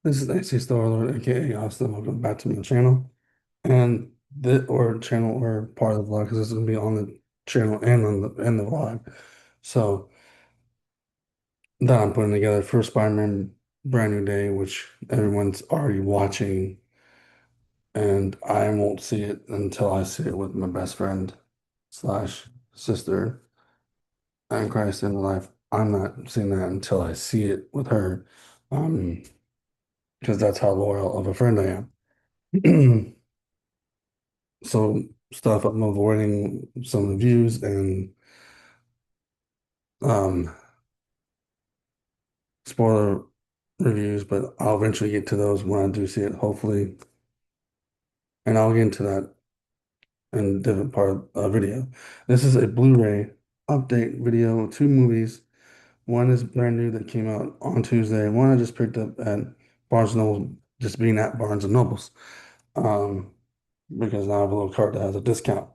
This is AC Starlord, aka Austin. Welcome back to my channel. And the or channel or part of the vlog because this is gonna be on the channel and on the vlog. So that I'm putting together for Spider-Man Brand New Day, which everyone's already watching, and I won't see it until I see it with my best friend slash sister and Christ in life. I'm not seeing that until I see it with her. Um, because that's how loyal of a friend I am. So stuff I'm avoiding some reviews and um spoiler reviews, but I'll eventually get to those when I do see it, hopefully. And I'll get into that in a different part of a video. This is a Blu-ray update video, two movies. One is brand new that came out on Tuesday. One I just picked up at Barnes and Noble, just being at Barnes and Nobles. Um, because now I have a little card that has a discount.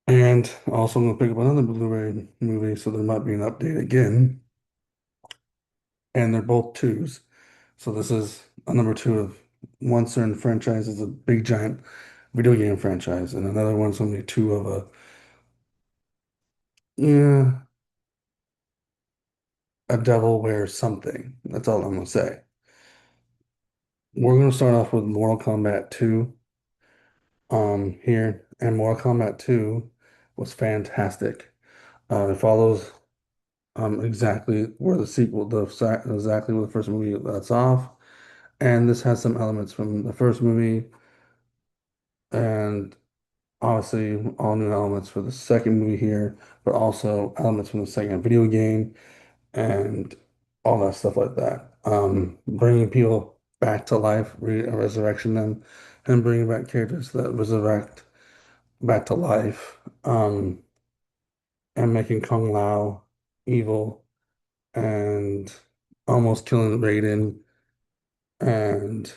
And also I'm gonna pick up another Blu-ray movie, so there might be an update again. And they're both twos. So this is a number two of one certain franchise is a big giant video game franchise, and another one's only two of yeah, a devil wears something. That's all I'm gonna say. We're gonna start off with Mortal Kombat 2 here, and Mortal Kombat 2 was fantastic. It follows exactly where the sequel, exactly where the first movie lets off. And this has some elements from the first movie and obviously all new elements for the second movie here, but also elements from the second video game and all that stuff like that. Bringing people back to life, resurrection them, and bringing back characters that resurrect back to life, and making Kung Lao evil and almost killing Raiden and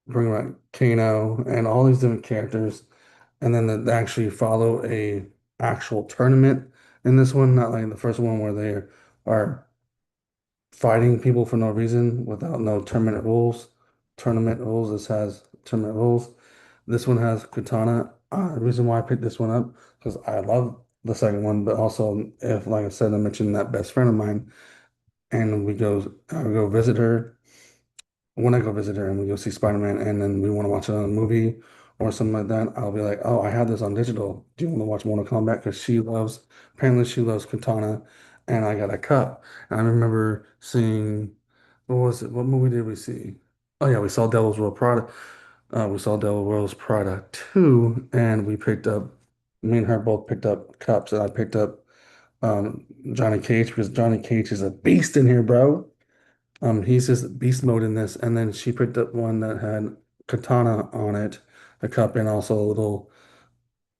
bring back Kano and all these different characters, and then they actually follow a actual tournament in this one, not like the first one where they are fighting people for no reason without no tournament rules. Tournament rules. This has tournament rules. This one has Katana. The reason why I picked this one up because I love the second one, but also if, like I said, I mentioned that best friend of mine, and I go visit her when I go visit her and we go see Spider-Man and then we want to watch another movie or something like that, I'll be like, oh, I have this on digital. Do you want to watch Mortal Kombat? Because apparently she loves Katana and I got a cup. And I remember seeing, what was it? What movie did we see? Oh yeah, we saw Devil's World Prada. We saw Devil Wears Prada 2 and me and her both picked up cups and I picked up Johnny Cage because Johnny Cage is a beast in here, bro. He's just beast mode in this, and then she picked up one that had katana on it, a cup, and also a little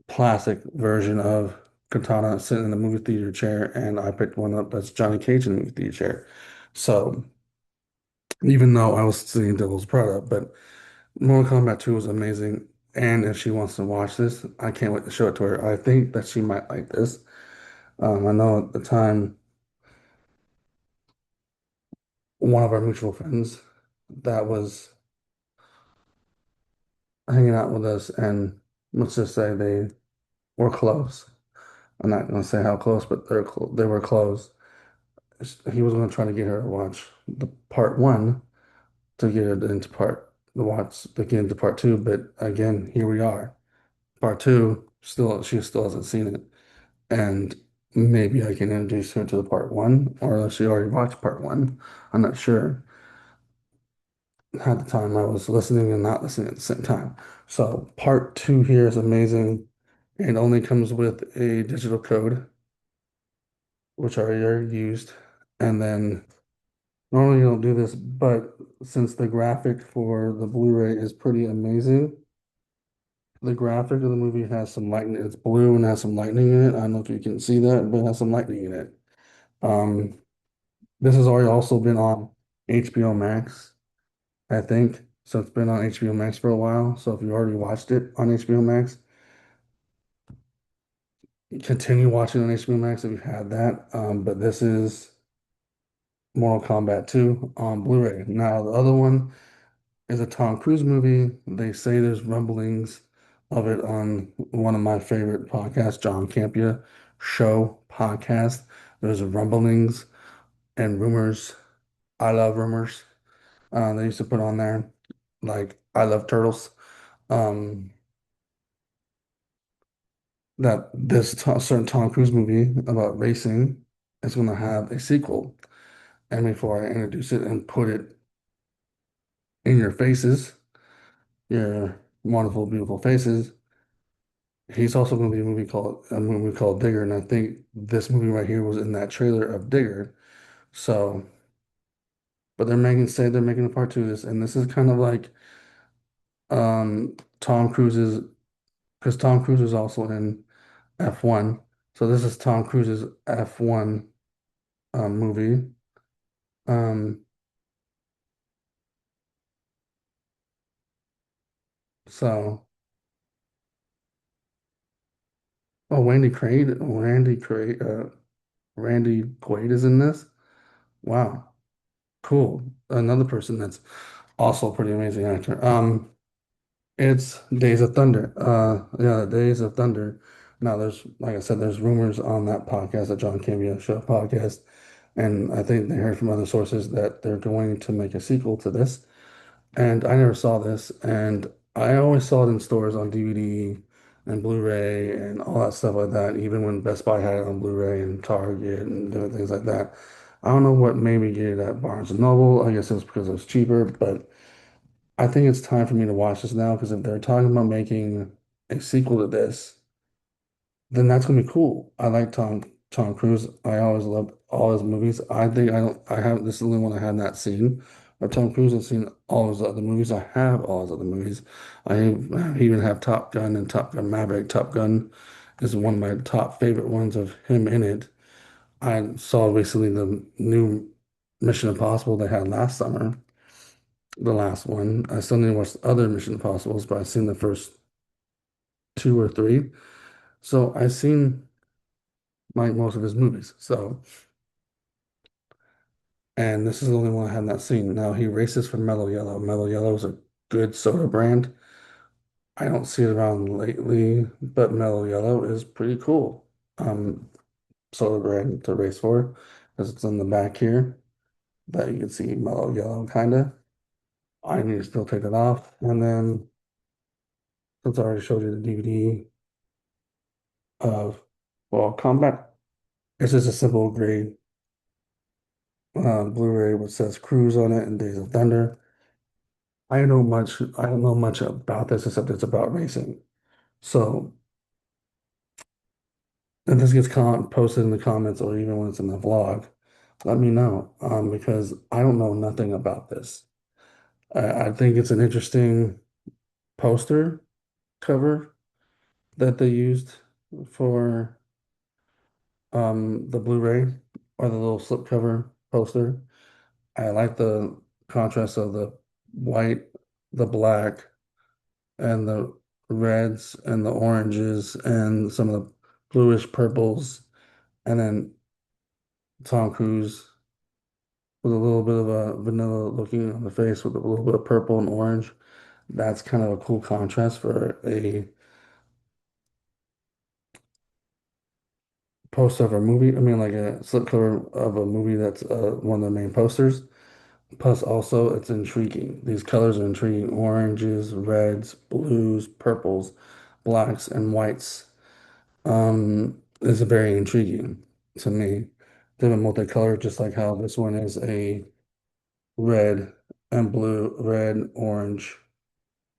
plastic version of katana sitting in the movie theater chair, and I picked one up that's Johnny Cage in the movie theater chair. So even though I was seeing Devil's Product, but Mortal Kombat 2 was amazing, and if she wants to watch this, I can't wait to show it to her. I think that she might like this. I know at the time one of our mutual friends that was hanging out with us, and let's just say they were close. I'm not going to say how close, but they were close. He was going to try to get her to watch the part one to get her into part two. But again, here we are. Part two, she still hasn't seen it. And maybe I can introduce her to the part one, or she already watched part one. I'm not sure. At the time, I was listening and not listening at the same time. So part two here is amazing. It only comes with a digital code, which I already used. And then normally you don't do this, but since the graphic for the Blu-ray is pretty amazing, the graphic of the movie has some lightning. It's blue and has some lightning in it. I don't know if you can see that, but it has some lightning in it. Um, this has already also been on HBO Max, I think. So it's been on HBO Max for a while. So if you already watched it on HBO Max, continue watching on HBO Max if you had that. But this is Mortal Kombat 2 on Blu-ray. Now, the other one is a Tom Cruise movie. They say there's rumblings of it on one of my favorite podcasts, John Campea Show podcast. There's rumblings and rumors. I love rumors. They used to put on there like I love turtles. Um, that this certain Tom Cruise movie about racing is going to have a sequel. And before I introduce it and put it in your faces, your wonderful, beautiful faces, he's also going to be a movie called Digger, and I think this movie right here was in that trailer of Digger. So, but they're making a part two of this, and this is kind of like Tom Cruise's because Tom Cruise is also in F1. So this is Tom Cruise's F1 movie. Um, so oh, Randy Quaid is in this. Wow, cool. Another person that's also a pretty amazing actor. It's Days of Thunder. Yeah, Days of Thunder. Now, like I said, there's rumors on that podcast, the John Campea Show podcast, and I think they heard from other sources that they're going to make a sequel to this. And I never saw this, and I always saw it in stores on DVD and Blu-ray and all that stuff like that, even when Best Buy had it on Blu-ray and Target and different things like that. I don't know what made me get it at Barnes& and Noble. I guess it was because it was cheaper, but I think it's time for me to watch this now because if they're talking about making a sequel to this, then that's gonna be cool. I like Tom Cruise. I always loved all his movies. I think I don't I have this is the only one I have not seen of Tom Cruise. I've seen all his other movies. I have all his other movies. Even have Top Gun and Top Gun Maverick. Top Gun is one of my top favorite ones of him in it. I saw recently the new Mission Impossible they had last summer, the last one. I still need to watch the other Mission Impossibles, but I've seen the first two or three. So I've seen like most of his movies. So, and this is the only one I have not seen. Now he races for Mellow Yellow. Mellow Yellow is a good soda brand. I don't see it around lately, but Mellow Yellow is pretty cool. Soda brand to race for because it's in the back here that you can see Mellow Yellow kind of. I need to still take it off. And then since I already showed you the DVD of, well, Combat, it's just a simple gray Blu-ray which says Cruise on it and Days of Thunder. I don't know much about this except it's about racing. So if this gets posted in the comments or even when it's in the vlog, let me know because I don't know nothing about this. I think it's an interesting poster cover that they used for the Blu-ray or the little slipcover poster. I like the contrast of the white, the black, and the reds and the oranges and some of the bluish purples, and then Tom Cruise with a little bit of a vanilla looking on the face with a little bit of purple and orange. That's kind of a cool contrast for a poster of a movie. I mean, like a slipcover of a movie that's one of the main posters. Plus, also, it's intriguing. These colors are intriguing. Oranges, reds, blues, purples, blacks, and whites. Is very intriguing to me. Different multicolored, just like how this one is a red and blue, red, orange,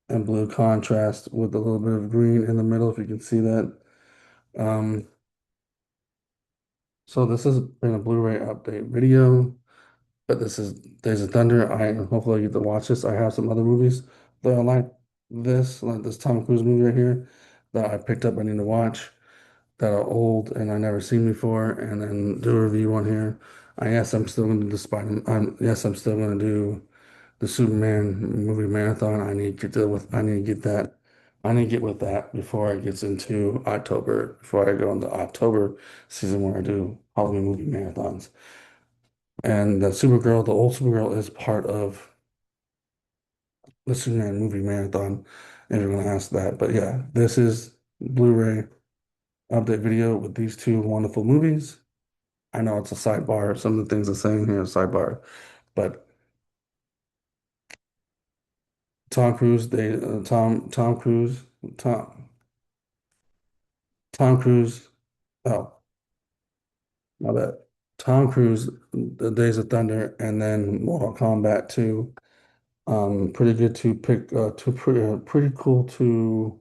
and blue contrast with a little bit of green in the middle, if you can see that. Um, so this has been a Blu-ray update video, but this is Days of Thunder. I hopefully I get to watch this. I have some other movies that I like this Tom Cruise movie right here that I picked up I need to watch that are old and I never seen before, and then do a review on here. I guess I'm still going to do the Spider. Yes, I'm still going to do the Superman movie marathon. I need to get that I need to get with that before it gets into October, before I go into October season where I do Halloween movie marathons. And the old Supergirl is part of the Superman movie marathon, if you're going to ask that. But yeah, this is Blu-ray update video with these two wonderful movies. I know it's a sidebar. Some of the things I'm saying here is sidebar, but Tom Cruise, Tom Cruise, Tom Cruise. Oh, my bad. Tom Cruise, The Days of Thunder, and then Mortal Kombat 2. Pretty good to pick. Pretty cool to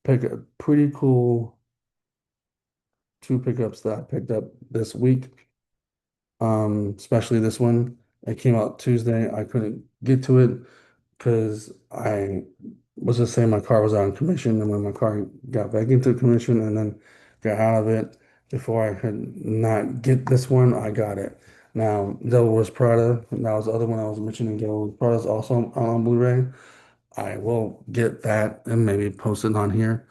pick. Pretty cool two pickups that I picked up this week. Especially this one. It came out Tuesday. I couldn't get to it because I was just saying my car was out of commission, and when my car got back into commission and then got out of it before I could not get this one, I got it. Now, Devil Wears Prada, that was the other one I was mentioning. Devil Wears Prada is also on Blu-ray. I will get that and maybe post it on here,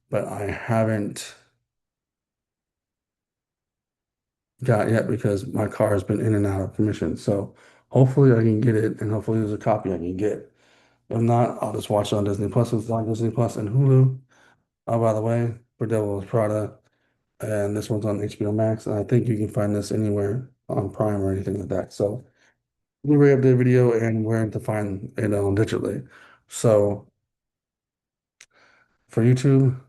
but I haven't got yet because my car has been in and out of commission. So hopefully I can get it, and hopefully there's a copy I can get. If not, I'll just watch it on Disney Plus. It's on Disney Plus and Hulu. Oh, by the way, for Devil's Prada, and this one's on HBO Max, and I think you can find this anywhere on Prime or anything like that. So Blu-ray update video and where to find it digitally. So for YouTube,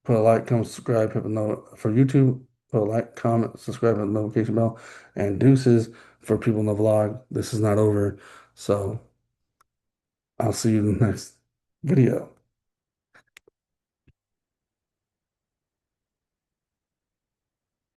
put a like, comment, subscribe, hit the note for YouTube. Put a like, comment, subscribe, and notification bell. And deuces for people in the vlog. This is not over. So I'll see you in the next video.